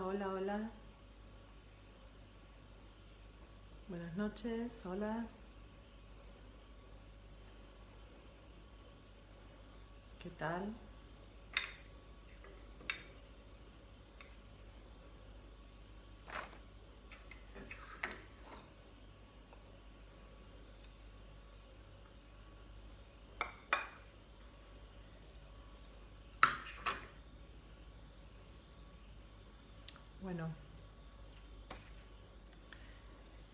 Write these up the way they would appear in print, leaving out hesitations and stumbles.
Hola, hola, hola. Buenas noches, hola. ¿Qué tal? Bueno,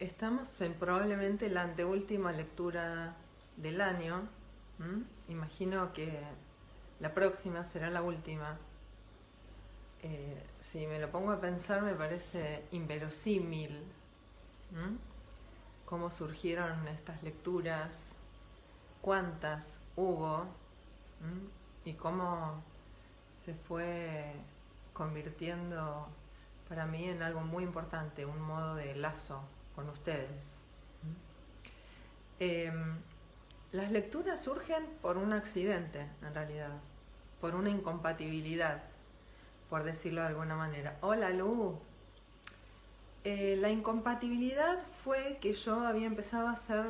estamos en probablemente la anteúltima lectura del año. Imagino que la próxima será la última. Si me lo pongo a pensar, me parece inverosímil. ¿m? Cómo surgieron estas lecturas, cuántas hubo, y cómo se fue convirtiendo para mí en algo muy importante, un modo de lazo con ustedes. Eh, las lecturas surgen por un accidente, en realidad, por una incompatibilidad, por decirlo de alguna manera. Hola, Lu. La incompatibilidad fue que yo había empezado a hacer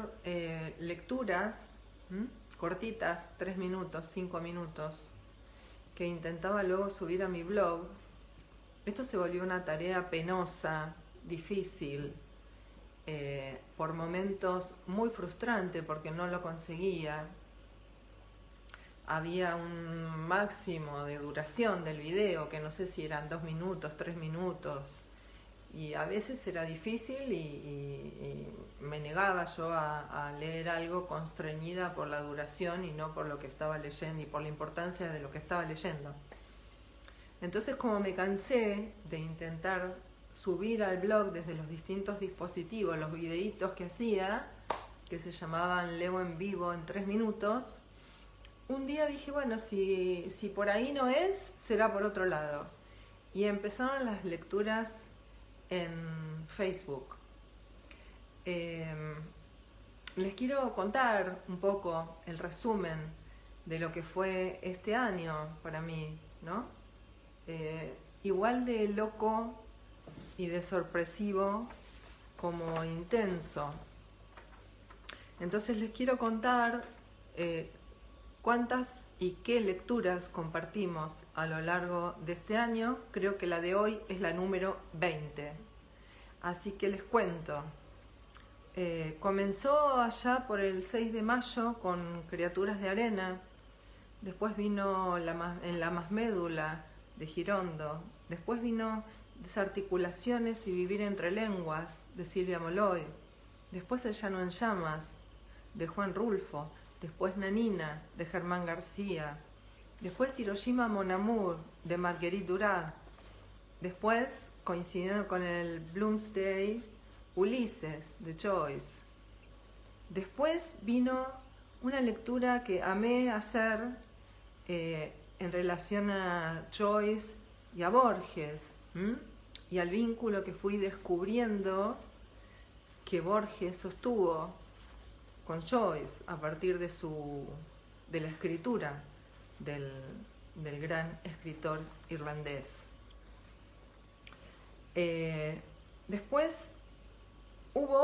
lecturas cortitas, 3 minutos, 5 minutos, que intentaba luego subir a mi blog. Esto se volvió una tarea penosa, difícil, por momentos muy frustrante porque no lo conseguía. Había un máximo de duración del video, que no sé si eran 2 minutos, 3 minutos, y a veces era difícil y me negaba yo a leer algo constreñida por la duración y no por lo que estaba leyendo y por la importancia de lo que estaba leyendo. Entonces, como me cansé de intentar subir al blog desde los distintos dispositivos los videitos que hacía, que se llamaban Leo en vivo en 3 minutos, un día dije, bueno, si por ahí no es, será por otro lado. Y empezaron las lecturas en Facebook. Les quiero contar un poco el resumen de lo que fue este año para mí, ¿no? Igual de loco y de sorpresivo como intenso. Entonces les quiero contar cuántas y qué lecturas compartimos a lo largo de este año. Creo que la de hoy es la número 20. Así que les cuento. Comenzó allá por el 6 de mayo con Criaturas de Arena. Después vino en la Masmédula de Girondo. Después vino Desarticulaciones y Vivir entre Lenguas de Silvia Molloy. Después El Llano en Llamas de Juan Rulfo. Después Nanina de Germán García. Después Hiroshima Mon Amour de Marguerite Duras. Después, coincidiendo con el Bloomsday, Ulises de Joyce. Después vino una lectura que amé hacer en relación a Joyce y a Borges, y al vínculo que fui descubriendo que Borges sostuvo con Joyce a partir de la escritura del gran escritor irlandés. Después hubo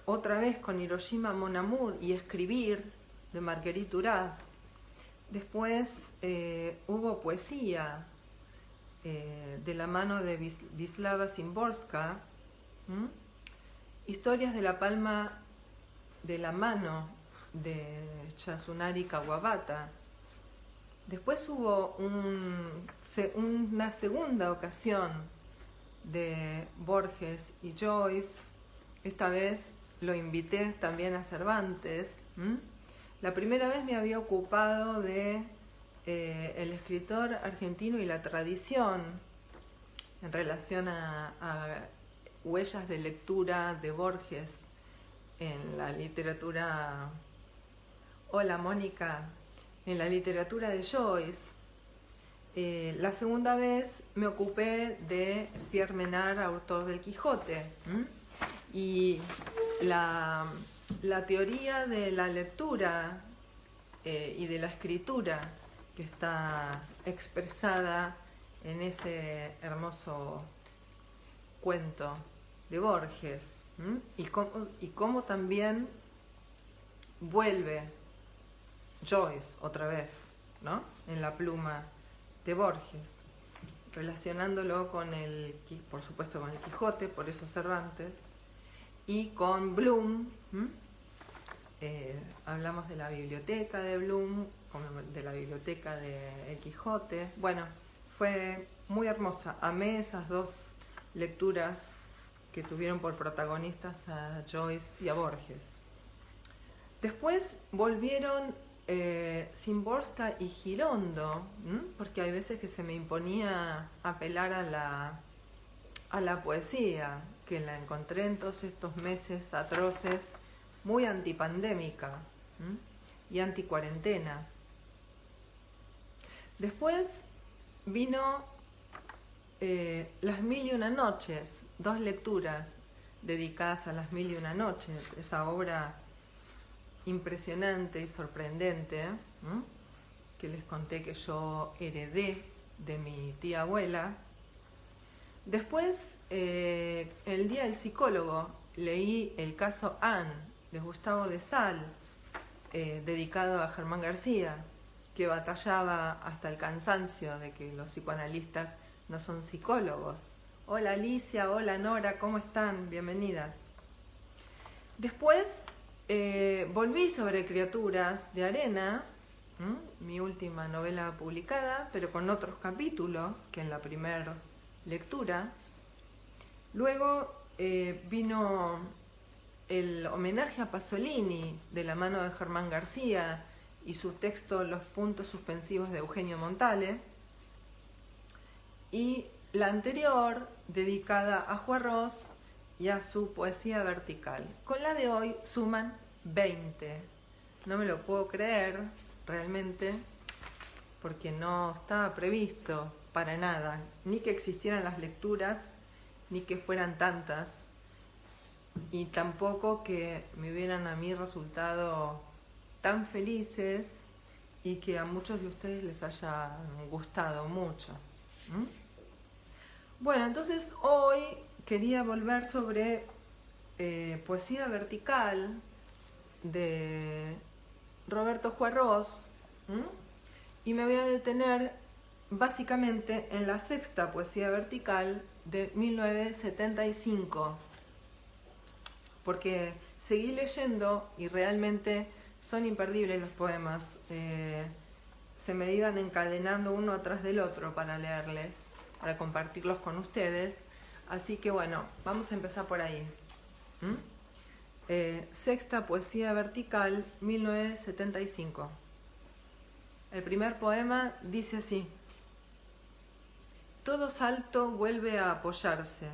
otra vez con Hiroshima Mon Amour y Escribir de Marguerite Duras. Después hubo poesía de la mano de Wisława Szymborska, Historias de la palma de la mano de Yasunari Kawabata. Después hubo una segunda ocasión de Borges y Joyce. Esta vez lo invité también a Cervantes. La primera vez me había ocupado de el escritor argentino y la tradición en relación a huellas de lectura de Borges en la literatura. Hola, Mónica. En la literatura de Joyce. La segunda vez me ocupé de Pierre Menard, autor del Quijote. Y la teoría de la lectura y de la escritura que está expresada en ese hermoso cuento de Borges, y cómo también vuelve Joyce otra vez, ¿no? En la pluma de Borges, relacionándolo con por supuesto con el Quijote, por eso Cervantes, y con Bloom. Hablamos de la biblioteca de Bloom, de la biblioteca de El Quijote. Bueno, fue muy hermosa. Amé esas dos lecturas que tuvieron por protagonistas a Joyce y a Borges. Después volvieron Szymborska y Girondo, porque hay veces que se me imponía apelar a la poesía, que la encontré en todos estos meses atroces, muy antipandémica y anticuarentena. Después vino Las Mil y Una Noches, dos lecturas dedicadas a Las Mil y Una Noches, esa obra impresionante y sorprendente que les conté que yo heredé de mi tía abuela. Después, el Día del Psicólogo, leí El caso Anne de Gustavo de Sal, dedicado a Germán García, que batallaba hasta el cansancio de que los psicoanalistas no son psicólogos. Hola Alicia, hola Nora, ¿cómo están? Bienvenidas. Después volví sobre Criaturas de Arena, mi última novela publicada, pero con otros capítulos que en la primera lectura. Luego vino el homenaje a Pasolini de la mano de Germán García y su texto Los puntos suspensivos de Eugenio Montale, y la anterior dedicada a Juarros y a su poesía vertical. Con la de hoy suman 20. No me lo puedo creer realmente, porque no estaba previsto para nada, ni que existieran las lecturas, ni que fueran tantas, y tampoco que me hubieran a mí resultado tan felices y que a muchos de ustedes les haya gustado mucho. Bueno, entonces hoy quería volver sobre poesía vertical de Roberto Juarros, y me voy a detener básicamente en la sexta poesía vertical de 1975, porque seguí leyendo y realmente son imperdibles los poemas. Se me iban encadenando uno atrás del otro para leerles, para compartirlos con ustedes. Así que bueno, vamos a empezar por ahí. Sexta poesía vertical, 1975. El primer poema dice así: todo salto vuelve a apoyarse,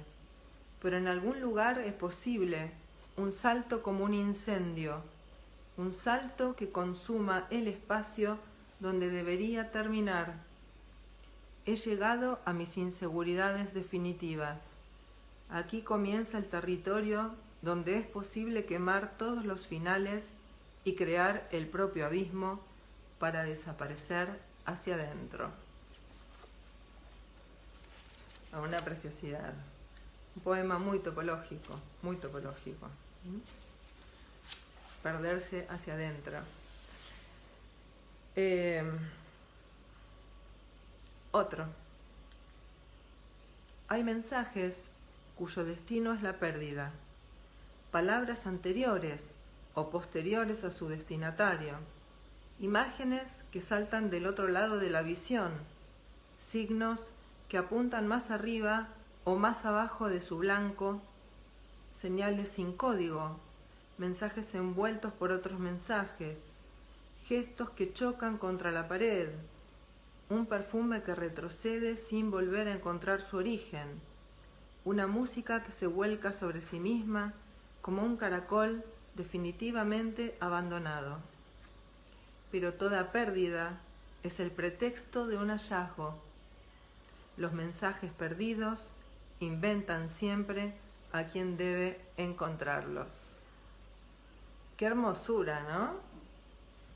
pero en algún lugar es posible un salto como un incendio, un salto que consuma el espacio donde debería terminar. He llegado a mis inseguridades definitivas. Aquí comienza el territorio donde es posible quemar todos los finales y crear el propio abismo para desaparecer hacia adentro. Una preciosidad. Un poema muy topológico, muy topológico. Perderse hacia adentro. Otro. Hay mensajes cuyo destino es la pérdida, palabras anteriores o posteriores a su destinatario, imágenes que saltan del otro lado de la visión, signos que apuntan más arriba o más abajo de su blanco, señales sin código, mensajes envueltos por otros mensajes, gestos que chocan contra la pared, un perfume que retrocede sin volver a encontrar su origen, una música que se vuelca sobre sí misma como un caracol definitivamente abandonado. Pero toda pérdida es el pretexto de un hallazgo. Los mensajes perdidos inventan siempre a quien debe encontrarlos. Qué hermosura, ¿no?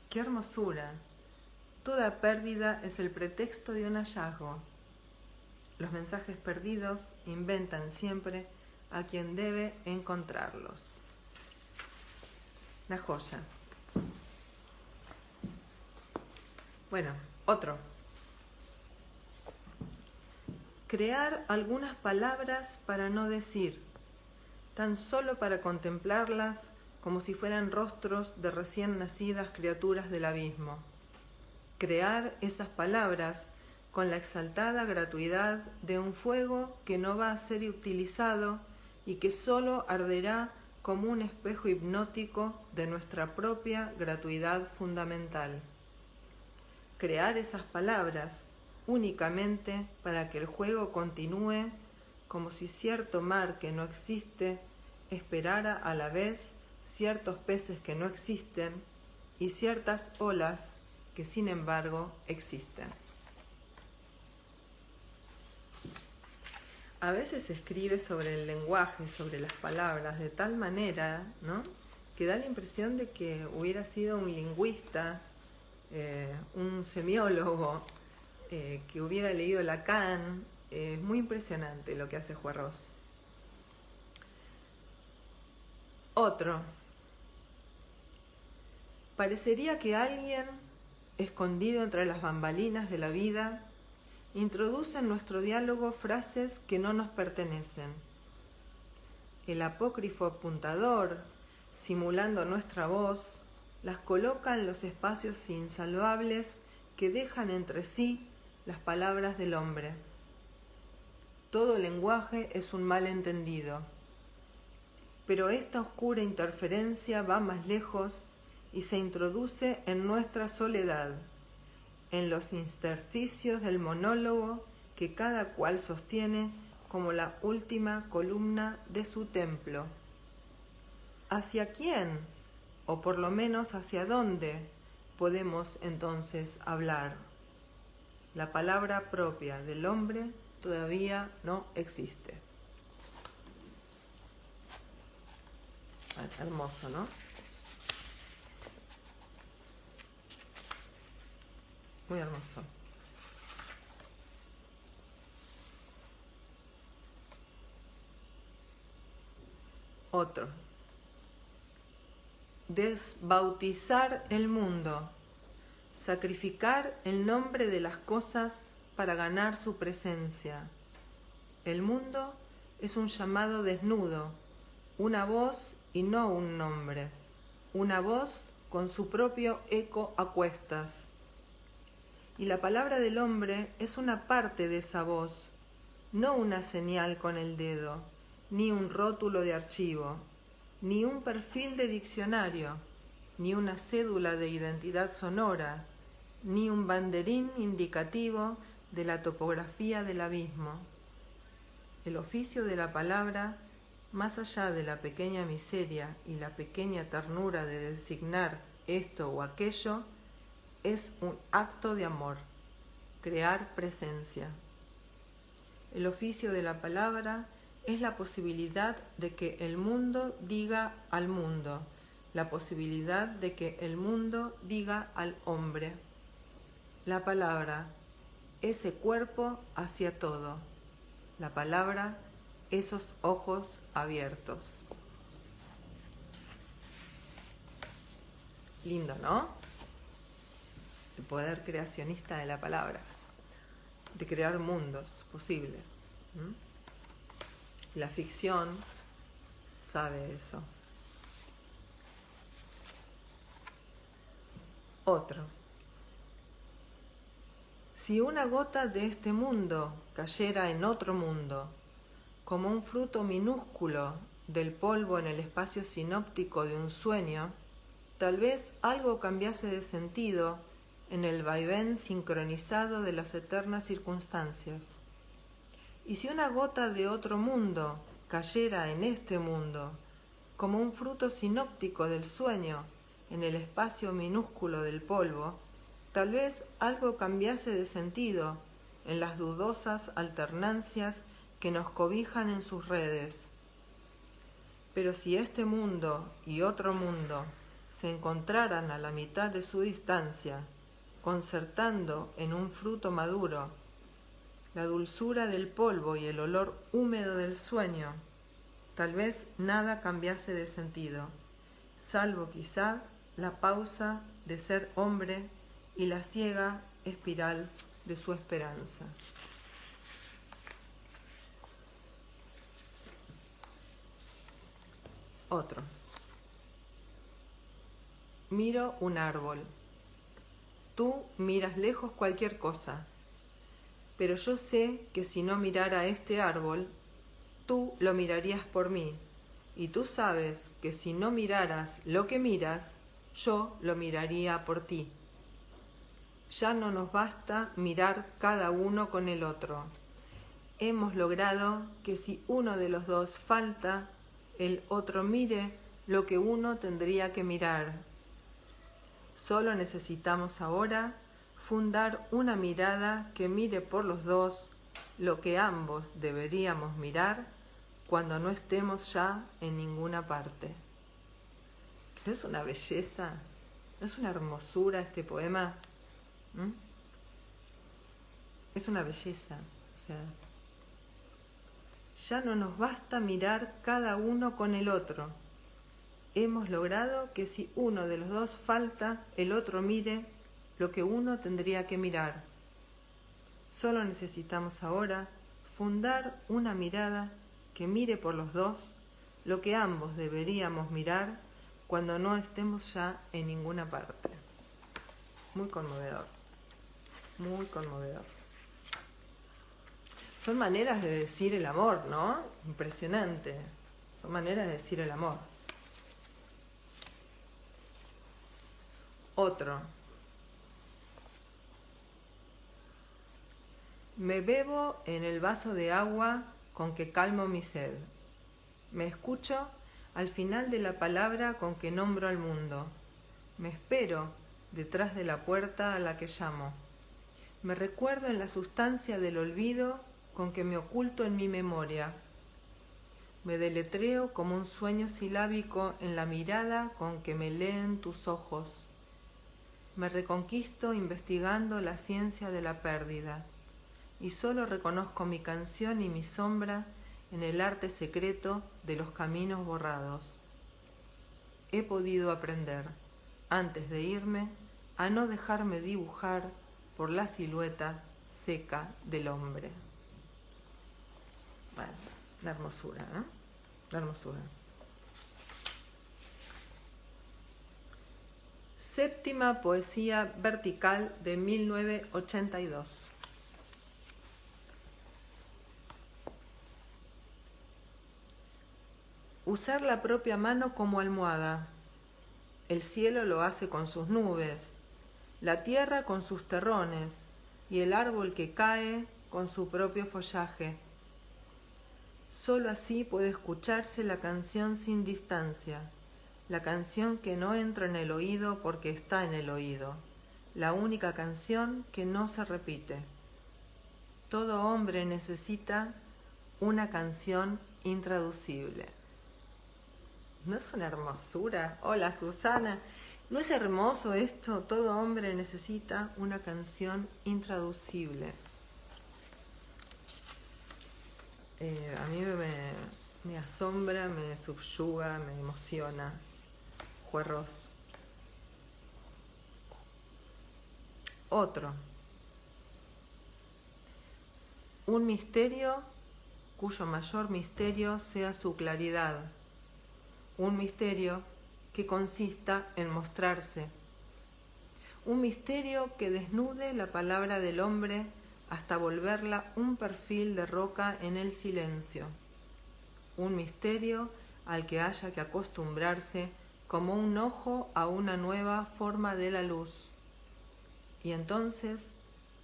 Qué hermosura. Toda pérdida es el pretexto de un hallazgo. Los mensajes perdidos inventan siempre a quien debe encontrarlos. La joya. Bueno, otro. Crear algunas palabras para no decir, tan solo para contemplarlas como si fueran rostros de recién nacidas criaturas del abismo. Crear esas palabras con la exaltada gratuidad de un fuego que no va a ser utilizado y que solo arderá como un espejo hipnótico de nuestra propia gratuidad fundamental. Crear esas palabras únicamente para que el juego continúe como si cierto mar que no existe esperara a la vez ciertos peces que no existen y ciertas olas que sin embargo existen. A veces se escribe sobre el lenguaje, sobre las palabras, de tal manera, ¿no?, que da la impresión de que hubiera sido un lingüista, un semiólogo, que hubiera leído Lacan. Es muy impresionante lo que hace Juarros. Otro. Parecería que alguien, escondido entre las bambalinas de la vida, introduce en nuestro diálogo frases que no nos pertenecen. El apócrifo apuntador, simulando nuestra voz, las coloca en los espacios insalvables que dejan entre sí las palabras del hombre. Todo lenguaje es un malentendido, pero esta oscura interferencia va más lejos y se introduce en nuestra soledad, en los intersticios del monólogo que cada cual sostiene como la última columna de su templo. ¿Hacia quién, o por lo menos hacia dónde, podemos entonces hablar? La palabra propia del hombre todavía no existe. Hermoso, ¿no? Muy hermoso. Otro. Desbautizar el mundo. Sacrificar el nombre de las cosas para ganar su presencia. El mundo es un llamado desnudo, una voz y no un nombre, una voz con su propio eco a cuestas. Y la palabra del hombre es una parte de esa voz, no una señal con el dedo, ni un rótulo de archivo, ni un perfil de diccionario, ni una cédula de identidad sonora, ni un banderín indicativo de la topografía del abismo. El oficio de la palabra, más allá de la pequeña miseria y la pequeña ternura de designar esto o aquello, es un acto de amor, crear presencia. El oficio de la palabra es la posibilidad de que el mundo diga al mundo, la posibilidad de que el mundo diga al hombre. La palabra, ese cuerpo hacia todo. La palabra, esos ojos abiertos. Lindo, ¿no? El poder creacionista de la palabra, de crear mundos posibles. La ficción sabe eso. Otro. Si una gota de este mundo cayera en otro mundo, como un fruto minúsculo del polvo en el espacio sinóptico de un sueño, tal vez algo cambiase de sentido en el vaivén sincronizado de las eternas circunstancias. Y si una gota de otro mundo cayera en este mundo, como un fruto sinóptico del sueño en el espacio minúsculo del polvo, tal vez algo cambiase de sentido en las dudosas alternancias que nos cobijan en sus redes. Pero si este mundo y otro mundo se encontraran a la mitad de su distancia, concertando en un fruto maduro, la dulzura del polvo y el olor húmedo del sueño. Tal vez nada cambiase de sentido, salvo quizá la pausa de ser hombre y la ciega espiral de su esperanza. Otro. Miro un árbol. Tú miras lejos cualquier cosa, pero yo sé que si no mirara este árbol, tú lo mirarías por mí, y tú sabes que si no miraras lo que miras, yo lo miraría por ti. Ya no nos basta mirar cada uno con el otro. Hemos logrado que si uno de los dos falta, el otro mire lo que uno tendría que mirar. Solo necesitamos ahora fundar una mirada que mire por los dos lo que ambos deberíamos mirar cuando no estemos ya en ninguna parte. ¿No es una belleza? ¿No es una hermosura este poema? Es una belleza. O sea, ya no nos basta mirar cada uno con el otro. Hemos logrado que si uno de los dos falta, el otro mire lo que uno tendría que mirar. Solo necesitamos ahora fundar una mirada que mire por los dos lo que ambos deberíamos mirar cuando no estemos ya en ninguna parte. Muy conmovedor, muy conmovedor. Son maneras de decir el amor, ¿no? Impresionante. Son maneras de decir el amor. Otro. Me bebo en el vaso de agua con que calmo mi sed. Me escucho al final de la palabra con que nombro al mundo. Me espero detrás de la puerta a la que llamo. Me recuerdo en la sustancia del olvido con que me oculto en mi memoria. Me deletreo como un sueño silábico en la mirada con que me leen tus ojos. Me reconquisto investigando la ciencia de la pérdida, y solo reconozco mi canción y mi sombra en el arte secreto de los caminos borrados. He podido aprender, antes de irme, a no dejarme dibujar por la silueta seca del hombre. Bueno, la hermosura, ¿no? La hermosura. Séptima poesía vertical de 1982. Usar la propia mano como almohada. El cielo lo hace con sus nubes, la tierra con sus terrones y el árbol que cae con su propio follaje. Solo así puede escucharse la canción sin distancia, la canción que no entra en el oído porque está en el oído, la única canción que no se repite. Todo hombre necesita una canción intraducible. ¿No es una hermosura? Hola, Susana. ¿No es hermoso esto? Todo hombre necesita una canción intraducible. A mí me asombra, me subyuga, me emociona. Juerros. Otro. Un misterio cuyo mayor misterio sea su claridad. Un misterio que consista en mostrarse. Un misterio que desnude la palabra del hombre hasta volverla un perfil de roca en el silencio. Un misterio al que haya que acostumbrarse como un ojo a una nueva forma de la luz. Y entonces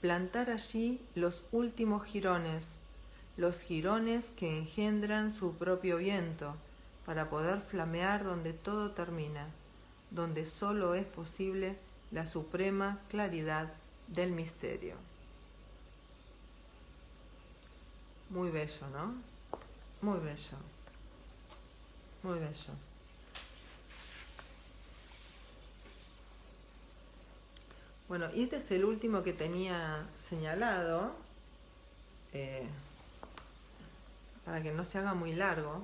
plantar allí los últimos jirones, los jirones que engendran su propio viento, para poder flamear donde todo termina, donde solo es posible la suprema claridad del misterio. Muy bello, ¿no? Muy bello. Muy bello. Bueno, y este es el último que tenía señalado. para que no se haga muy largo.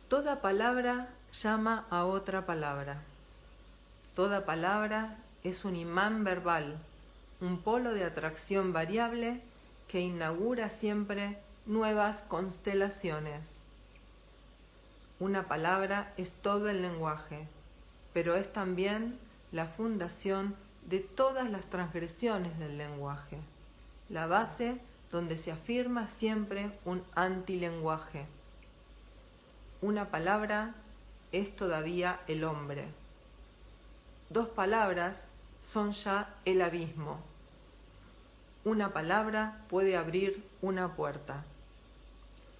Toda palabra llama a otra palabra. Toda palabra es un imán verbal, un polo de atracción variable que inaugura siempre nuevas constelaciones. Una palabra es todo el lenguaje, pero es también la fundación de todas las transgresiones del lenguaje, la base donde se afirma siempre un antilenguaje. Una palabra es todavía el hombre. Dos palabras son ya el abismo. Una palabra puede abrir una puerta.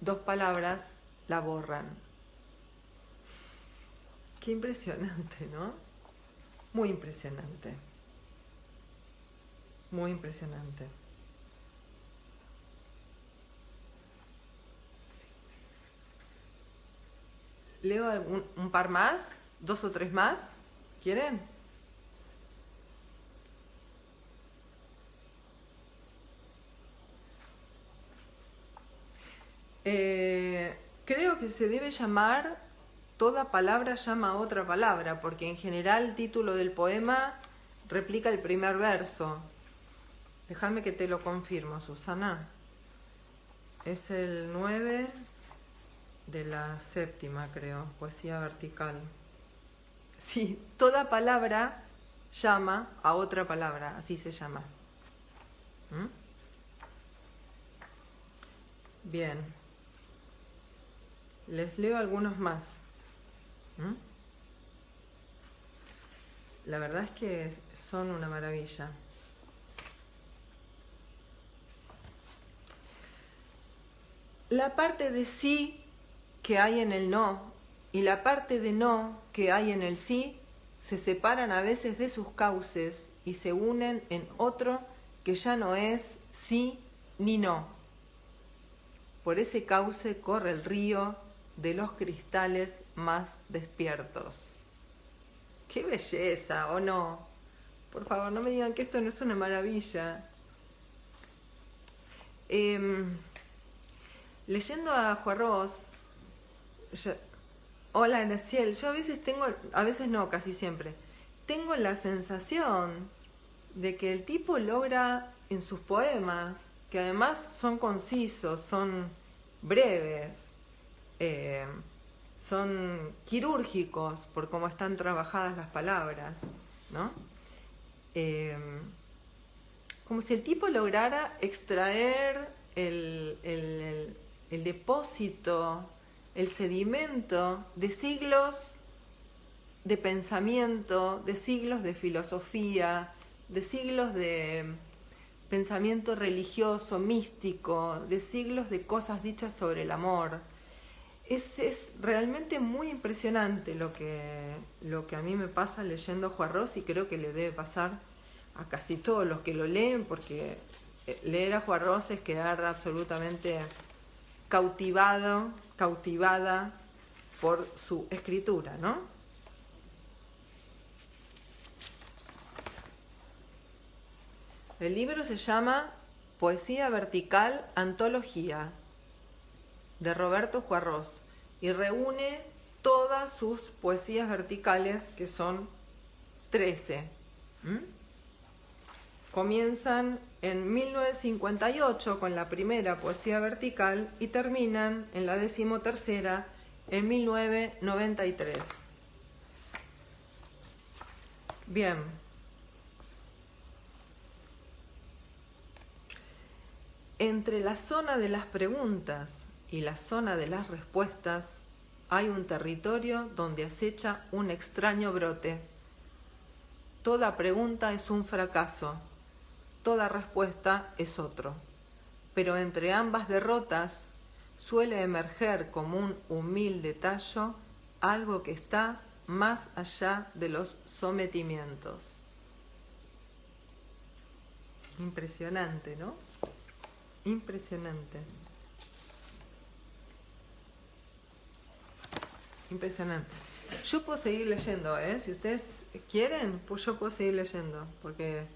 Dos palabras la borran. Qué impresionante, ¿no? Muy impresionante. Muy impresionante. Leo un par más, 2 o 3 más. ¿Quieren? Creo que se debe llamar Toda palabra llama a otra palabra, porque en general el título del poema replica el primer verso. Déjame que te lo confirmo, Susana. Es el 9 de la 7ª, creo, poesía vertical. Sí, toda palabra llama a otra palabra, así se llama. Bien. Les leo algunos más. La verdad es que son una maravilla. La parte de sí que hay en el no y la parte de no que hay en el sí se separan a veces de sus cauces y se unen en otro que ya no es sí ni no. Por ese cauce corre el río de los cristales más despiertos. ¡Qué belleza! ¿O no? Por favor, no me digan que esto no es una maravilla. Leyendo a Juarros, hola Graciel, yo a veces no, casi siempre, tengo la sensación de que el tipo logra en sus poemas, que además son concisos, son breves, son quirúrgicos por cómo están trabajadas las palabras, ¿no? Como si el tipo lograra extraer el depósito, el sedimento de siglos de pensamiento, de siglos de filosofía, de siglos de pensamiento religioso, místico, de siglos de cosas dichas sobre el amor. Es realmente muy impresionante lo que a mí me pasa leyendo Juarros, y creo que le debe pasar a casi todos los que lo leen, porque leer a Juarros es quedar absolutamente cautivada por su escritura, ¿no? El libro se llama Poesía Vertical Antología, de Roberto Juarros, y reúne todas sus poesías verticales, que son 13. Comienzan en 1958 con la primera poesía vertical y terminan en la 13ª en 1993. Bien. Entre la zona de las preguntas y la zona de las respuestas hay un territorio donde acecha un extraño brote. Toda pregunta es un fracaso, toda respuesta es otro, pero entre ambas derrotas suele emerger como un humilde tallo algo que está más allá de los sometimientos. Impresionante, ¿no? Impresionante. Impresionante. Yo puedo seguir leyendo, ¿eh? Si ustedes quieren, pues yo puedo seguir leyendo, porque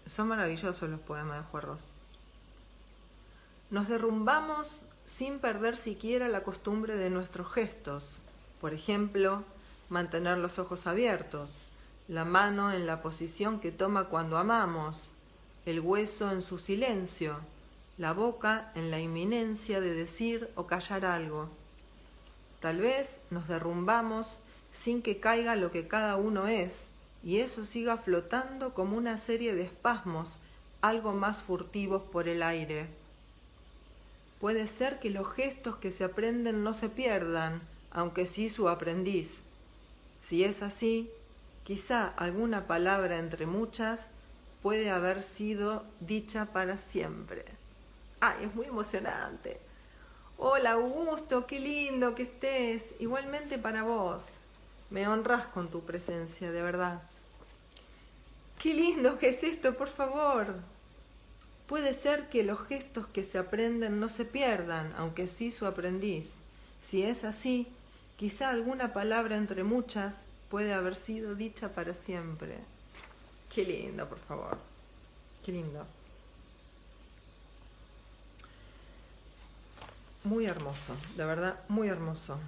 Son maravillosos los poemas de Juarros. Nos derrumbamos sin perder siquiera la costumbre de nuestros gestos. Por ejemplo, mantener los ojos abiertos, la mano en la posición que toma cuando amamos, el hueso en su silencio, la boca en la inminencia de decir o callar algo. Tal vez nos derrumbamos sin que caiga lo que cada uno es, y eso siga flotando como una serie de espasmos, algo más furtivos por el aire. Puede ser que los gestos que se aprenden no se pierdan, aunque sí su aprendiz. Si es así, quizá alguna palabra entre muchas puede haber sido dicha para siempre. ¡Ay, es muy emocionante! Hola Augusto, qué lindo que estés. Igualmente para vos. Me honras con tu presencia, de verdad. ¡Qué lindo que es esto, por favor! Puede ser que los gestos que se aprenden no se pierdan, aunque sí su aprendiz. Si es así, quizá alguna palabra entre muchas puede haber sido dicha para siempre. ¡Qué lindo, por favor! ¡Qué lindo! Muy hermoso, de verdad, muy hermoso.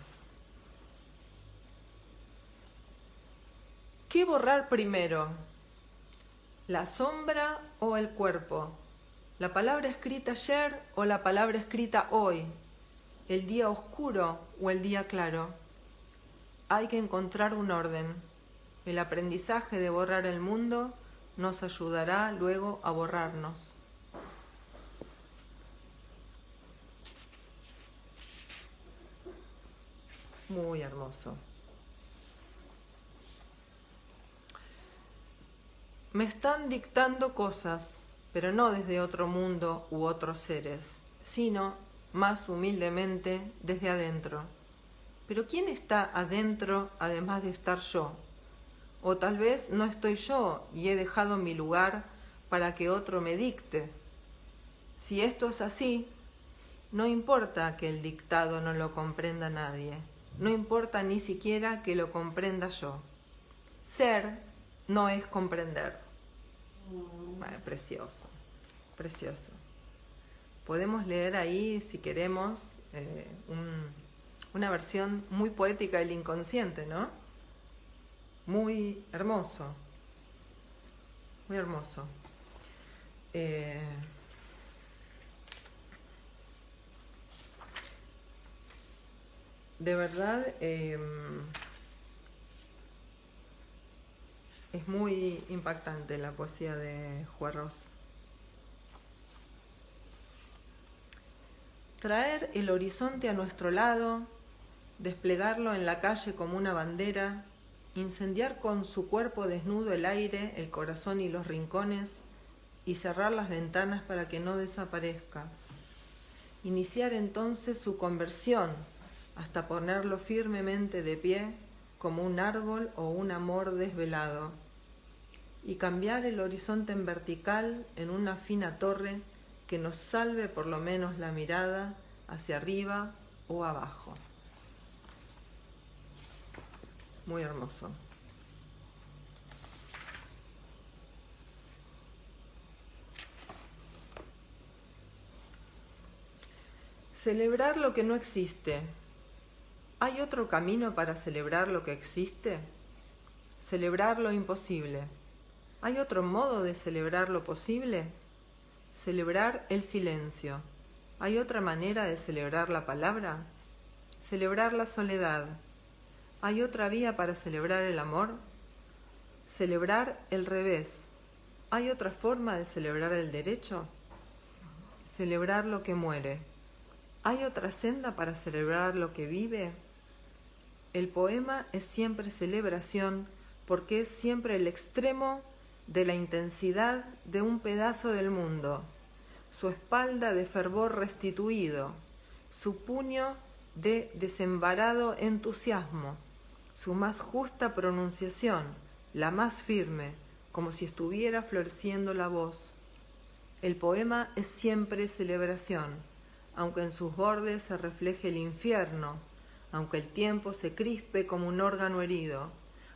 ¿Qué borrar primero? ¿La sombra o el cuerpo? ¿La palabra escrita ayer o la palabra escrita hoy? ¿El día oscuro o el día claro? Hay que encontrar un orden. El aprendizaje de borrar el mundo nos ayudará luego a borrarnos. Muy hermoso. Me están dictando cosas, pero no desde otro mundo u otros seres, sino, más humildemente, desde adentro. Pero ¿quién está adentro además de estar yo? O tal vez no estoy yo y he dejado mi lugar para que otro me dicte. Si esto es así, no importa que el dictado no lo comprenda nadie. No importa ni siquiera que lo comprenda yo. Ser no es comprender. Precioso, precioso. Podemos leer ahí, si queremos, una versión muy poética del inconsciente, ¿no? Muy hermoso, muy hermoso. De verdad, es muy impactante la poesía de Juarros. Traer el horizonte a nuestro lado, desplegarlo en la calle como una bandera, incendiar con su cuerpo desnudo el aire, el corazón y los rincones, y cerrar las ventanas para que no desaparezca. Iniciar entonces su conversión, hasta ponerlo firmemente de pie, como un árbol o un amor desvelado, y cambiar el horizonte en vertical en una fina torre que nos salve por lo menos la mirada hacia arriba o abajo. Muy hermoso. Celebrar lo que no existe. ¿Hay otro camino para celebrar lo que existe? Celebrar lo imposible. ¿Hay otro modo de celebrar lo posible? Celebrar el silencio. ¿Hay otra manera de celebrar la palabra? Celebrar la soledad. ¿Hay otra vía para celebrar el amor? Celebrar el revés. ¿Hay otra forma de celebrar el derecho? Celebrar lo que muere. ¿Hay otra senda para celebrar lo que vive? El poema es siempre celebración porque es siempre el extremo de la intensidad de un pedazo del mundo, su espalda de fervor restituido, su puño de desembarado entusiasmo, su más justa pronunciación, la más firme, como si estuviera floreciendo la voz. El poema es siempre celebración, aunque en sus bordes se refleje el infierno, aunque el tiempo se crispe como un órgano herido,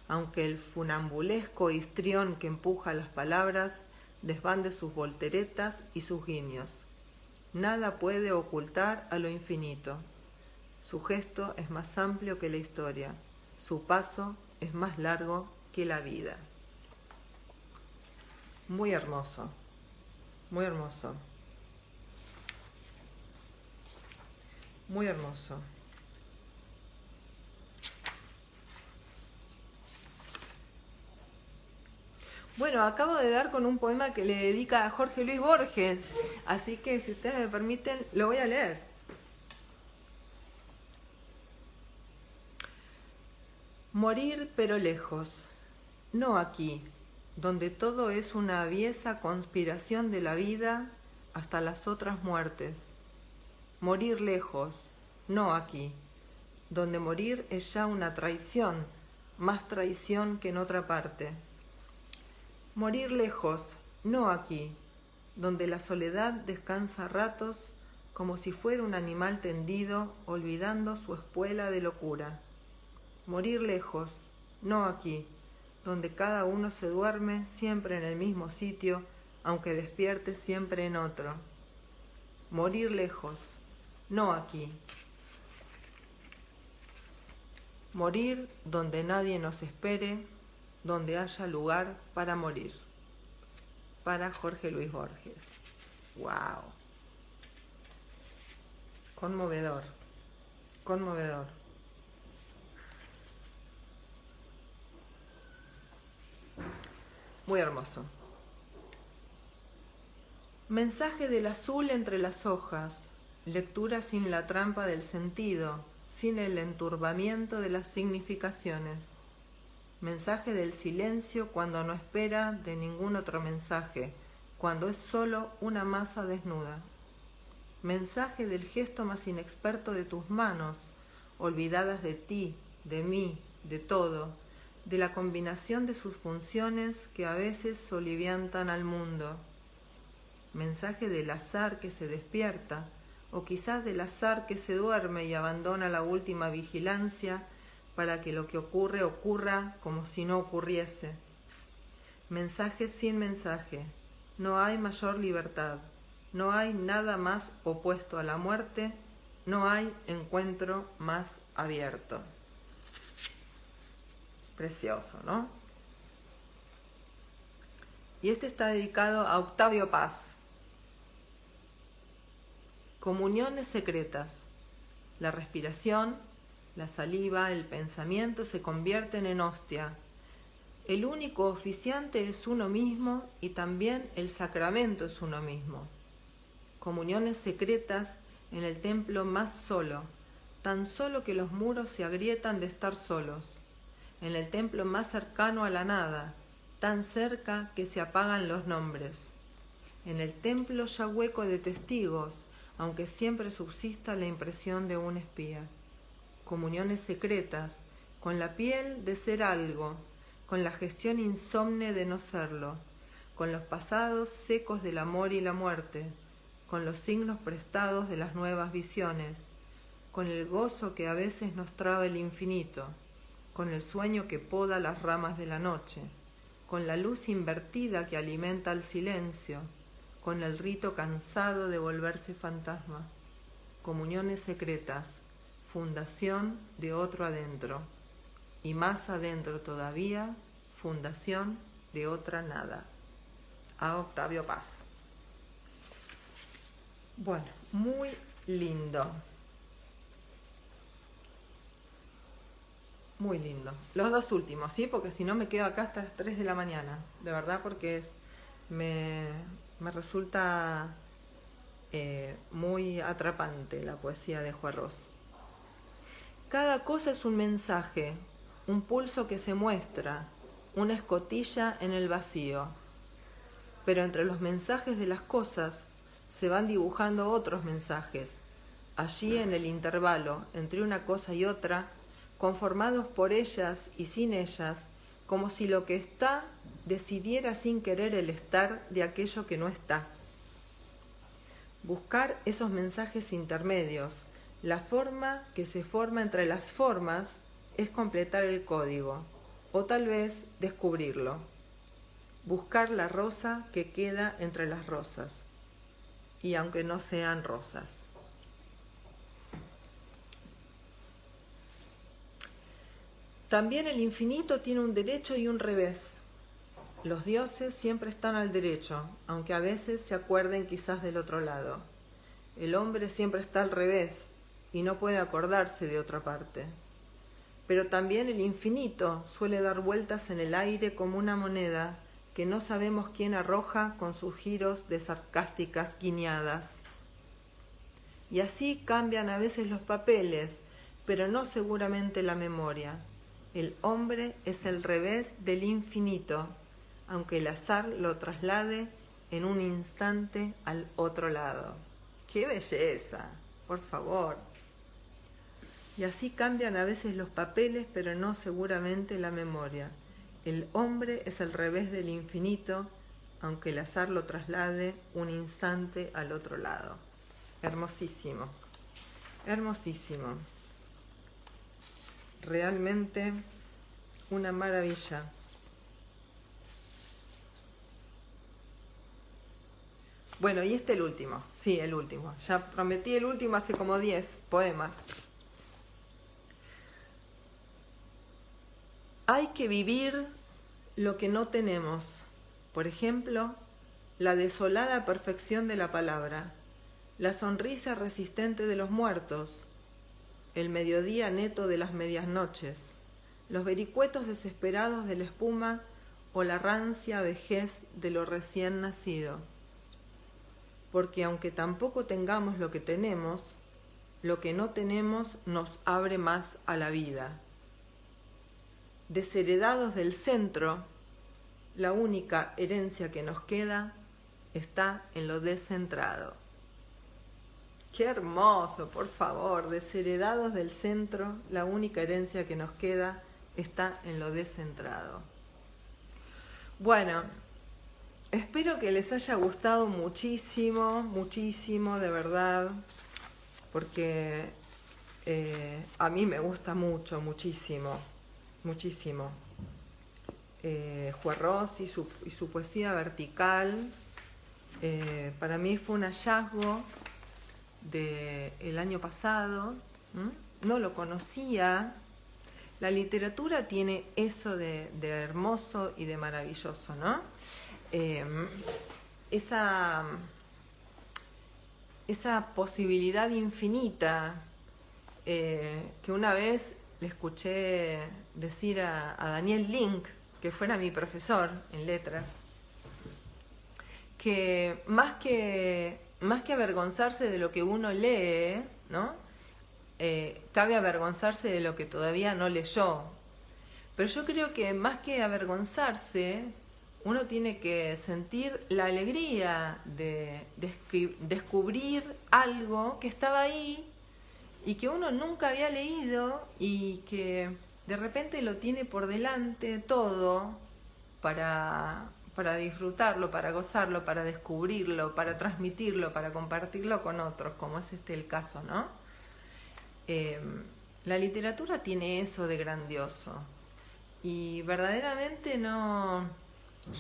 aunque el funambulesco histrión que empuja las palabras desbande sus volteretas y sus guiños. Nada puede ocultar a lo infinito. Su gesto es más amplio que la historia. Su paso es más largo que la vida. Muy hermoso, muy hermoso, muy hermoso. Bueno, acabo de dar con un poema que le dedica a Jorge Luis Borges, así que si ustedes me permiten, lo voy a leer. Morir pero lejos, no aquí, donde todo es una aviesa conspiración de la vida hasta las otras muertes. Morir lejos, no aquí, donde morir es ya una traición, más traición que en otra parte. Morir lejos, no aquí, donde la soledad descansa ratos como si fuera un animal tendido olvidando su espuela de locura. Morir lejos, no aquí, donde cada uno se duerme siempre en el mismo sitio, aunque despierte siempre en otro. Morir lejos, no aquí. Morir donde nadie nos espere, donde haya lugar para morir. Para Jorge Luis Borges. ¡Wow! Conmovedor, conmovedor. Muy hermoso. Mensaje del azul entre las hojas, lectura sin la trampa del sentido, sin el enturbamiento de las significaciones. Mensaje del silencio cuando no espera de ningún otro mensaje, cuando es solo una masa desnuda. Mensaje del gesto más inexperto de tus manos, olvidadas de ti, de mí, de todo, de la combinación de sus funciones que a veces soliviantan al mundo. Mensaje del azar que se despierta, o quizás del azar que se duerme y abandona la última vigilancia para que lo que ocurre ocurra como si no ocurriese. Mensaje sin mensaje. No hay mayor libertad. No hay nada más opuesto a la muerte. No hay encuentro más abierto. Precioso, ¿no? Y este está dedicado a Octavio Paz. Comuniones secretas. La respiración, la saliva, el pensamiento se convierten en hostia. El único oficiante es uno mismo y también el sacramento es uno mismo. Comuniones secretas en el templo más solo, tan solo que los muros se agrietan de estar solos. En el templo más cercano a la nada, tan cerca que se apagan los nombres. En el templo ya hueco de testigos, aunque siempre subsista la impresión de un espía. Comuniones secretas, con la piel de ser algo, con la gestión insomne de no serlo, con los pasados secos del amor y la muerte, con los signos prestados de las nuevas visiones, con el gozo que a veces nos traba el infinito, con el sueño que poda las ramas de la noche, con la luz invertida que alimenta el silencio, con el rito cansado de volverse fantasma. Comuniones secretas, fundación de otro adentro, y más adentro todavía, fundación de otra nada. A Octavio Paz. Bueno, muy lindo. Muy lindo. Los dos últimos, ¿sí? Porque si no me quedo acá hasta las 3 de la mañana. De verdad, porque me resulta muy atrapante la poesía de Juarros. Cada cosa es un mensaje, un pulso que se muestra, una escotilla en el vacío. Pero entre los mensajes de las cosas se van dibujando otros mensajes, allí en el intervalo entre una cosa y otra, conformados por ellas y sin ellas, como si lo que está decidiera sin querer el estar de aquello que no está. Buscar esos mensajes intermedios, la forma que se forma entre las formas, es completar el código, o tal vez descubrirlo. buscar la rosa que queda entre las rosas, y aunque no sean rosas. También el infinito tiene un derecho y un revés. Los dioses siempre están al derecho, aunque a veces se acuerden quizás del otro lado. El hombre siempre está al revés y no puede acordarse de otra parte. Pero también el infinito suele dar vueltas en el aire como una moneda que no sabemos quién arroja con sus giros de sarcásticas guiñadas. Y así cambian a veces los papeles, pero no seguramente la memoria. El hombre es el revés del infinito, aunque el azar lo traslade en un instante al otro lado. ¡Qué belleza! Por favor. Y así cambian a veces los papeles, pero no seguramente la memoria. El hombre es el revés del infinito, aunque el azar lo traslade un instante al otro lado. Hermosísimo, hermosísimo. Realmente una maravilla. Bueno, y el último. Sí, el último. Ya prometí el último hace como 10 poemas. Hay que vivir lo que no tenemos. Por ejemplo, la desolada perfección de la palabra, la sonrisa resistente de los muertos, el mediodía neto de las medias noches, los vericuetos desesperados de la espuma o la rancia vejez de lo recién nacido. Porque aunque tampoco tengamos lo que tenemos, lo que no tenemos nos abre más a la vida. Desheredados del centro, la única herencia que nos queda está en lo descentrado. ¡Qué hermoso, por favor! Desheredados del centro, la única herencia que nos queda está en lo descentrado. Bueno, espero que les haya gustado muchísimo, muchísimo, de verdad, porque a mí me gusta mucho, muchísimo, muchísimo. Juarros y su poesía vertical, para mí fue un hallazgo del año pasado. No lo conocía. La literatura tiene eso de hermoso y de maravilloso, ¿no? Esa posibilidad infinita que una vez le escuché decir a Daniel Link, que fuera mi profesor en letras, que más que avergonzarse de lo que uno lee, ¿no? Cabe avergonzarse de lo que todavía no leyó. Pero yo creo que más que avergonzarse, uno tiene que sentir la alegría de descubrir algo que estaba ahí y que uno nunca había leído y que de repente lo tiene por delante todo para disfrutarlo, para gozarlo, para descubrirlo, para transmitirlo, para compartirlo con otros, como es el caso, ¿no? La literatura tiene eso de grandioso y verdaderamente no...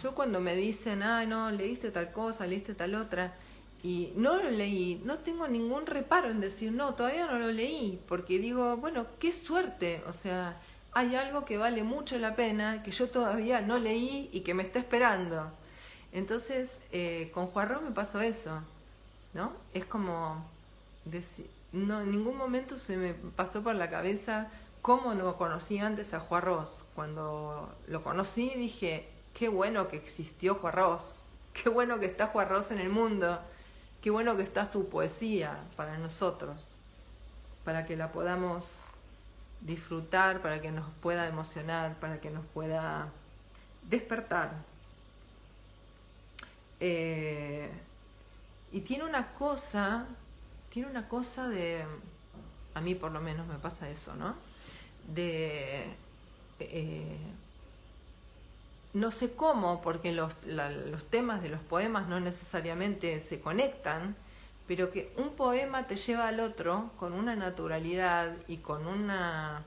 Yo cuando me dicen, no, leíste tal cosa, leíste tal otra, y no lo leí, no tengo ningún reparo en decir, no, todavía no lo leí, porque digo, bueno, qué suerte, o sea, hay algo que vale mucho la pena, que yo todavía no leí y que me está esperando. Entonces, con Juarros me pasó eso, ¿no? Es como decir, no, en ningún momento se me pasó por la cabeza cómo no conocí antes a Juarros. Cuando lo conocí dije, qué bueno que existió Juarros, qué bueno que está Juarros en el mundo, qué bueno que está su poesía para nosotros, para que la podamos disfrutar, para que nos pueda emocionar, para que nos pueda despertar. Y tiene una cosa de, a mí por lo menos me pasa eso, ¿no? No sé cómo, porque los temas de los poemas no necesariamente se conectan, pero que un poema te lleva al otro con una naturalidad y con una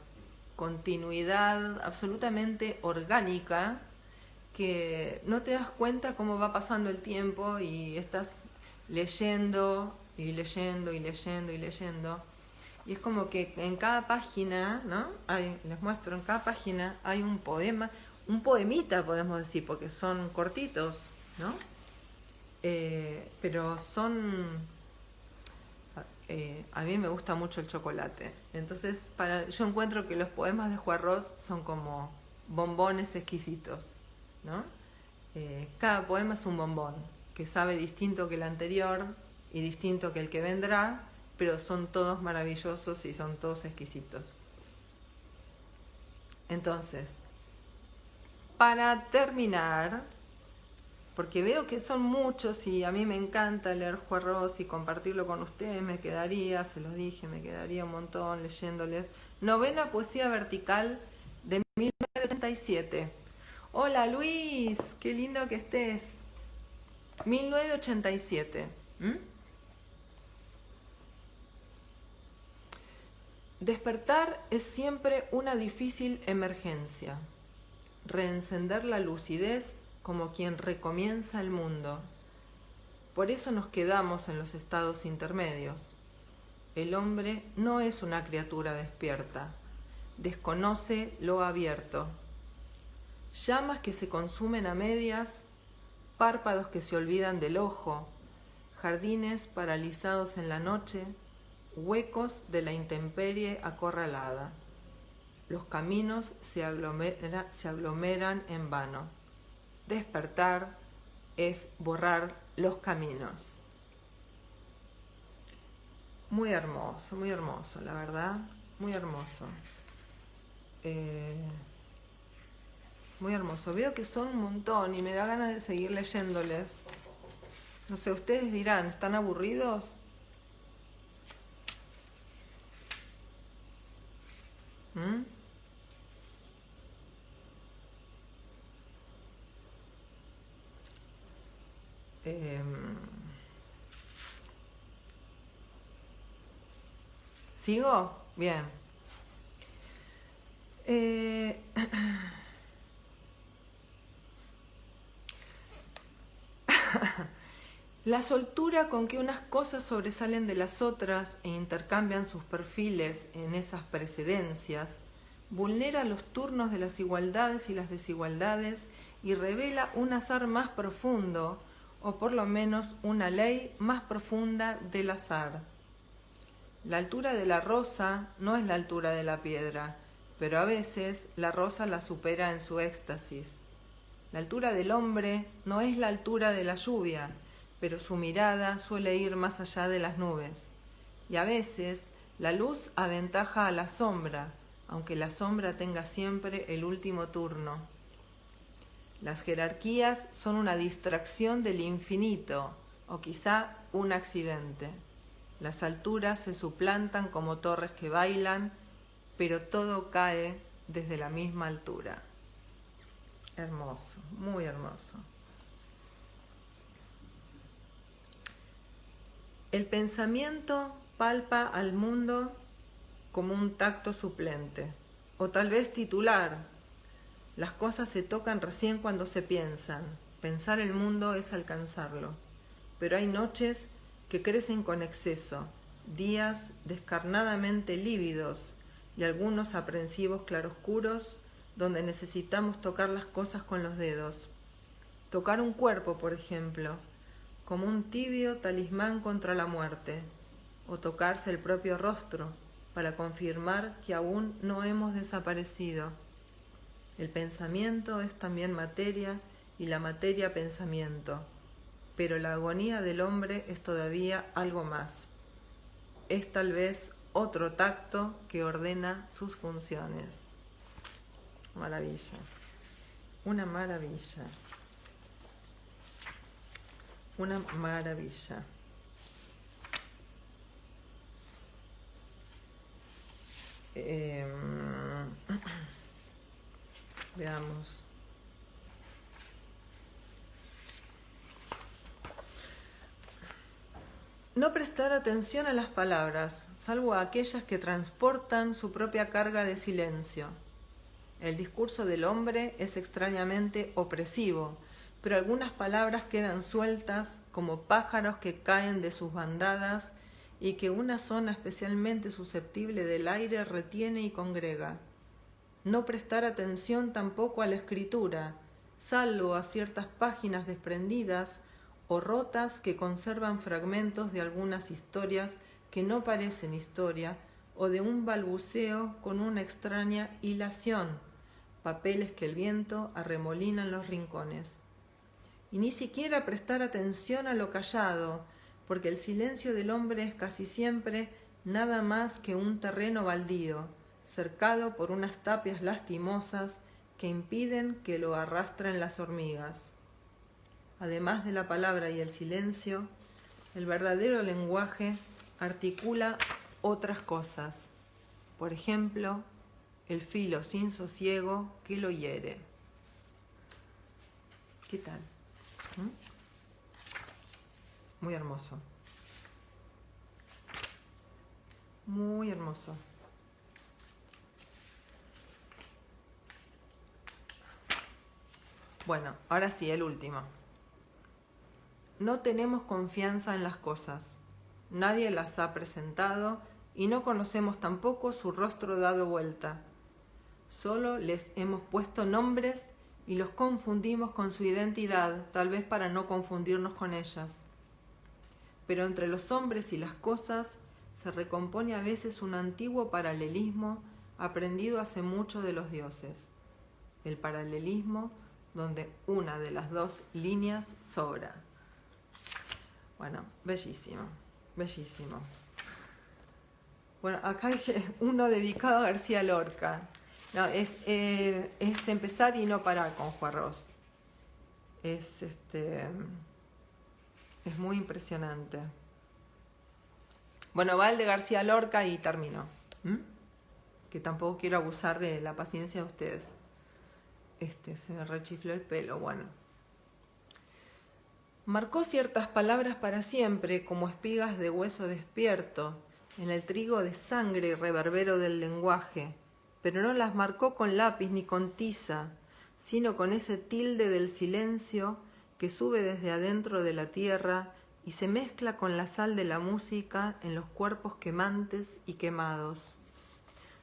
continuidad absolutamente orgánica que no te das cuenta cómo va pasando el tiempo y estás leyendo y leyendo y leyendo y leyendo. Y es como que en cada página, ¿no? Les muestro, en cada página hay un poema, un poemita podemos decir, porque son cortitos, ¿no? Pero son... a mí me gusta mucho el chocolate. Entonces, yo encuentro que los poemas de Juarros son como bombones exquisitos, ¿no? Cada poema es un bombón, que sabe distinto que el anterior y distinto que el que vendrá, pero son todos maravillosos y son todos exquisitos. Entonces, para terminar, porque veo que son muchos y a mí me encanta leer Juarros y compartirlo con ustedes, me quedaría, se los dije, me quedaría un montón leyéndoles. Novena Poesía Vertical de 1987. Hola Luis, qué lindo que estés. 1987. Despertar es siempre una difícil emergencia. Reencender la lucidez como quien recomienza el mundo. Por eso nos quedamos en los estados intermedios. El hombre no es una criatura despierta, desconoce lo abierto. Llamas que se consumen a medias, párpados que se olvidan del ojo, jardines paralizados en la noche, huecos de la intemperie acorralada. Los caminos se aglomeran en vano. Despertar es borrar los caminos. Muy hermoso, la verdad, muy hermoso. Muy hermoso. Veo que son un montón y me da ganas de seguir leyéndoles. No sé, ustedes dirán, ¿están aburridos? ¿Sigo? Bien. La soltura con que unas cosas sobresalen de las otras e intercambian sus perfiles en esas precedencias, vulnera los turnos de las igualdades y las desigualdades y revela un azar más profundo, o por lo menos una ley más profunda del azar. La altura de la rosa no es la altura de la piedra, pero a veces la rosa la supera en su éxtasis. La altura del hombre no es la altura de la lluvia, pero su mirada suele ir más allá de las nubes. Y a veces la luz aventaja a la sombra, aunque la sombra tenga siempre el último turno. Las jerarquías son una distracción del infinito, o quizá un accidente. Las alturas se suplantan como torres que bailan, pero todo cae desde la misma altura. Hermoso, muy hermoso. El pensamiento palpa al mundo como un tacto suplente, o tal vez titular. Las cosas se tocan recién cuando se piensan. Pensar el mundo es alcanzarlo. Pero hay noches que crecen con exceso, días descarnadamente lívidos y algunos aprensivos claroscuros donde necesitamos tocar las cosas con los dedos. Tocar un cuerpo, por ejemplo, como un tibio talismán contra la muerte, o tocarse el propio rostro para confirmar que aún no hemos desaparecido. El pensamiento es también materia y la materia pensamiento, pero la agonía del hombre es todavía algo más. Es tal vez otro tacto que ordena sus funciones. Maravilla. Una maravilla. Una maravilla. Veamos. No prestar atención a las palabras, salvo a aquellas que transportan su propia carga de silencio. El discurso del hombre es extrañamente opresivo, pero algunas palabras quedan sueltas como pájaros que caen de sus bandadas y que una zona especialmente susceptible del aire retiene y congrega. No prestar atención tampoco a la escritura, salvo a ciertas páginas desprendidas o rotas que conservan fragmentos de algunas historias que no parecen historia, o de un balbuceo con una extraña hilación, papeles que el viento arremolina en los rincones. Y ni siquiera prestar atención a lo callado, porque el silencio del hombre es casi siempre nada más que un terreno baldío, cercado por unas tapias lastimosas que impiden que lo arrastren las hormigas. Además de la palabra y el silencio, el verdadero lenguaje articula otras cosas. Por ejemplo, el filo sin sosiego que lo hiere. ¿Qué tal? Muy hermoso. Muy hermoso. Bueno, ahora sí, el último. No tenemos confianza en las cosas. Nadie las ha presentado y no conocemos tampoco su rostro dado vuelta. Solo les hemos puesto nombres y los confundimos con su identidad, tal vez para no confundirnos con ellas. Pero entre los hombres y las cosas se recompone a veces un antiguo paralelismo aprendido hace mucho de los dioses. El paralelismo donde una de las dos líneas sobra. Bueno, bellísimo, bellísimo. Bueno, acá hay uno dedicado a García Lorca. No, es empezar y no parar con Juarros. Es muy impresionante. Bueno, va el de García Lorca y termino. Que tampoco quiero abusar de la paciencia de ustedes. Se me rechifló el pelo, bueno. Marcó ciertas palabras para siempre, como espigas de hueso despierto, en el trigo de sangre y reverbero del lenguaje, pero no las marcó con lápiz ni con tiza, sino con ese tilde del silencio que sube desde adentro de la tierra y se mezcla con la sal de la música en los cuerpos quemantes y quemados.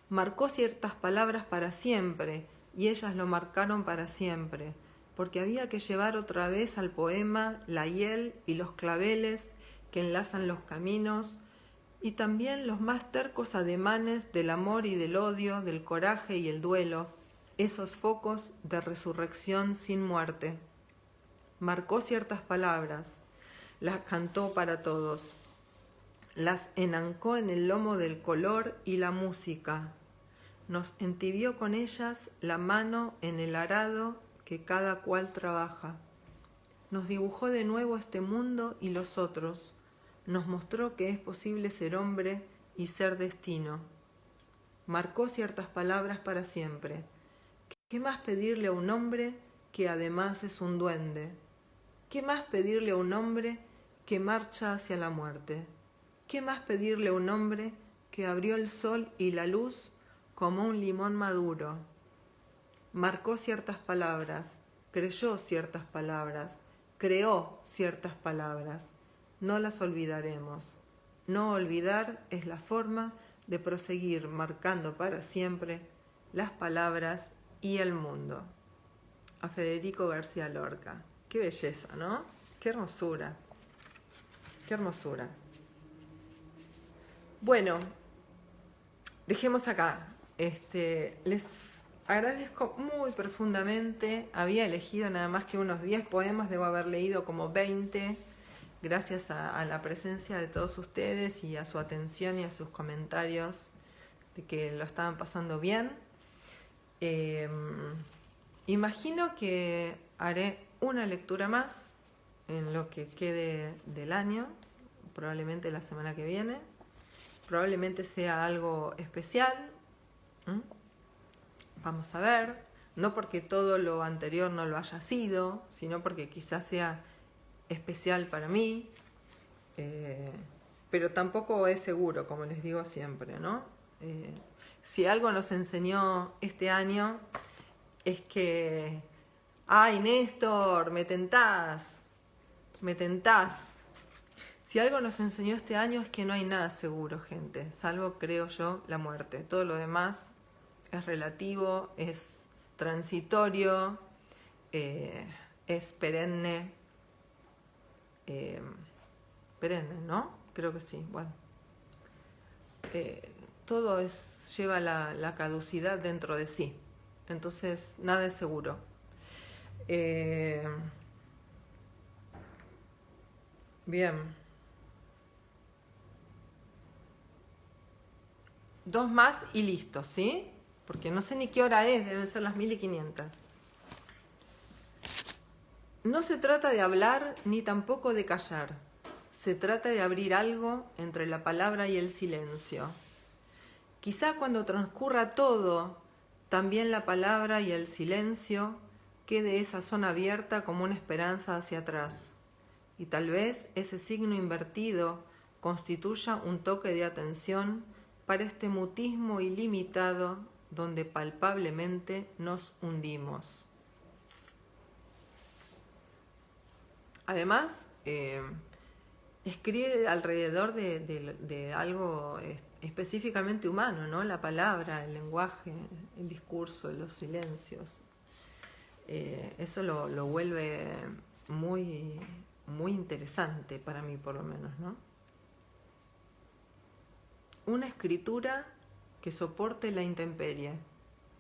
Marcó ciertas palabras para siempre, y ellas lo marcaron para siempre, porque había que llevar otra vez al poema la hiel y los claveles que enlazan los caminos, y también los más tercos ademanes del amor y del odio, del coraje y el duelo, esos focos de resurrección sin muerte. Marcó ciertas palabras, las cantó para todos, las enancó en el lomo del color y la música, nos entibió con ellas la mano en el arado que cada cual trabaja. Nos dibujó de nuevo este mundo y los otros, nos mostró que es posible ser hombre y ser destino. Marcó ciertas palabras para siempre. ¿Qué más pedirle a un hombre que además es un duende? ¿Qué más pedirle a un hombre que marcha hacia la muerte? ¿Qué más pedirle a un hombre que abrió el sol y la luz como un limón maduro? Marcó ciertas palabras, creyó ciertas palabras, creó ciertas palabras. No las olvidaremos. No olvidar es la forma de proseguir marcando para siempre las palabras y el mundo. A Federico García Lorca. Qué belleza, ¿no? Qué hermosura. Qué hermosura. Bueno, dejemos acá. Les agradezco muy profundamente. Había elegido nada más que unos 10 poemas, debo haber leído como 20. Gracias a la presencia de todos ustedes y a su atención y a sus comentarios de que lo estaban pasando bien. Imagino que haré una lectura más en lo que quede del año, probablemente la semana que viene. Probablemente sea algo especial. Vamos a ver. No porque todo lo anterior no lo haya sido, sino porque quizás sea especial para mí, pero tampoco es seguro, como les digo siempre, ¿no? si algo nos enseñó este año es que, ay, Néstor, me tentás. Si algo nos enseñó este año es que no hay nada seguro, gente, salvo, creo yo, la muerte. Todo lo demás es relativo, es transitorio, es perenne, ¿no? Creo que sí, bueno. Todo lleva la caducidad dentro de sí, entonces nada es seguro. Bien. 2 más y listo, ¿sí? Porque no sé ni qué hora es, deben ser las 1500. No se trata de hablar ni tampoco de callar. Se trata de abrir algo entre la palabra y el silencio. Quizá cuando transcurra todo, también la palabra y el silencio, quede esa zona abierta como una esperanza hacia atrás. Y tal vez ese signo invertido constituya un toque de atención para este mutismo ilimitado donde palpablemente nos hundimos. Además, escribe alrededor de algo específicamente humano, ¿no? La palabra, el lenguaje, el discurso, los silencios. Eso lo vuelve muy, muy interesante para mí, por lo menos, ¿no? Una escritura que soporte la intemperie,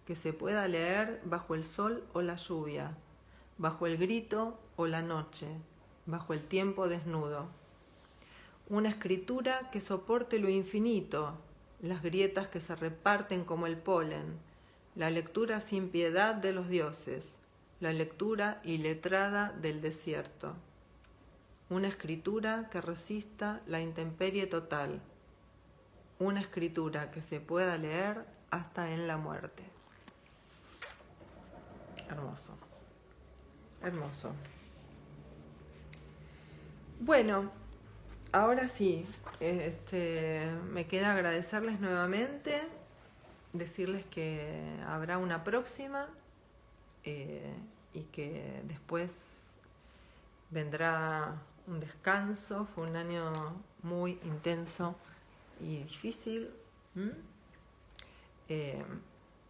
que se pueda leer bajo el sol o la lluvia, bajo el grito o la noche, bajo el tiempo desnudo. Una escritura que soporte lo infinito, las grietas que se reparten como el polen, la lectura sin piedad de los dioses, la lectura iletrada del desierto. Una escritura que resista la intemperie total. Una escritura que se pueda leer hasta en la muerte. Hermoso. Hermoso. Bueno, ahora sí, me queda agradecerles nuevamente, decirles que habrá una próxima y que después vendrá un descanso. Fue un año muy intenso y difícil.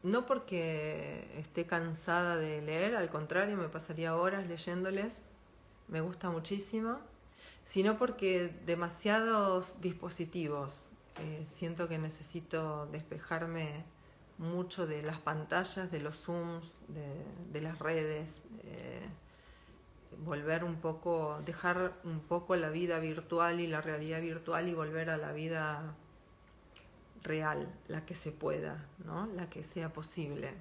No porque esté cansada de leer, al contrario, me pasaría horas leyéndoles, me gusta muchísimo, sino porque demasiados dispositivos. Siento que necesito despejarme mucho de las pantallas, de los Zooms, de las redes, volver un poco, dejar un poco la vida virtual y la realidad virtual y volver a la vida real, la que se pueda, ¿no? La que sea posible.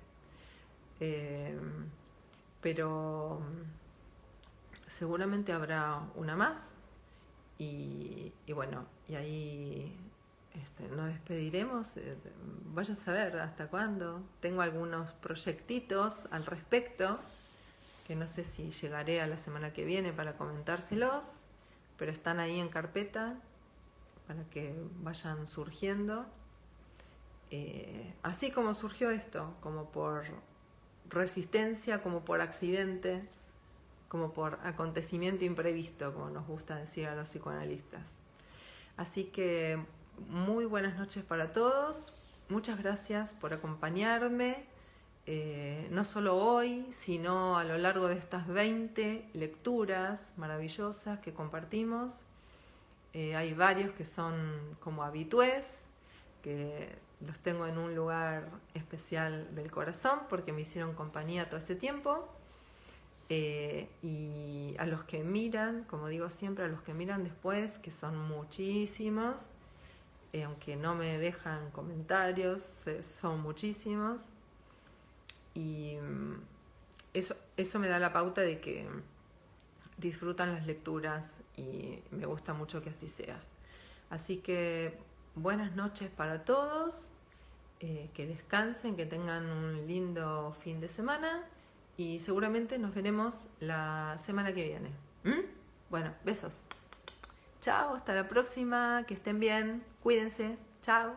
Pero seguramente habrá una más y bueno, y ahí nos despediremos. Vaya a saber hasta cuándo. Tengo algunos proyectitos al respecto que no sé si llegaré a la semana que viene para comentárselos, pero están ahí en carpeta para que vayan surgiendo. Así como surgió esto, como por resistencia, como por accidente, como por acontecimiento imprevisto, como nos gusta decir a los psicoanalistas. Así que muy buenas noches para todos, muchas gracias por acompañarme, no solo hoy, sino a lo largo de estas 20 lecturas maravillosas que compartimos. Hay varios que son como habitués, que los tengo en un lugar especial del corazón porque me hicieron compañía todo este tiempo. Y a los que miran, como digo siempre, a los que miran después, que son muchísimos, aunque no me dejan comentarios, son muchísimos. Y eso me da la pauta de que disfrutan las lecturas y me gusta mucho que así sea. Así que buenas noches para todos, que descansen, que tengan un lindo fin de semana y seguramente nos veremos la semana que viene. Bueno, besos. Chao, hasta la próxima, que estén bien, cuídense, chao.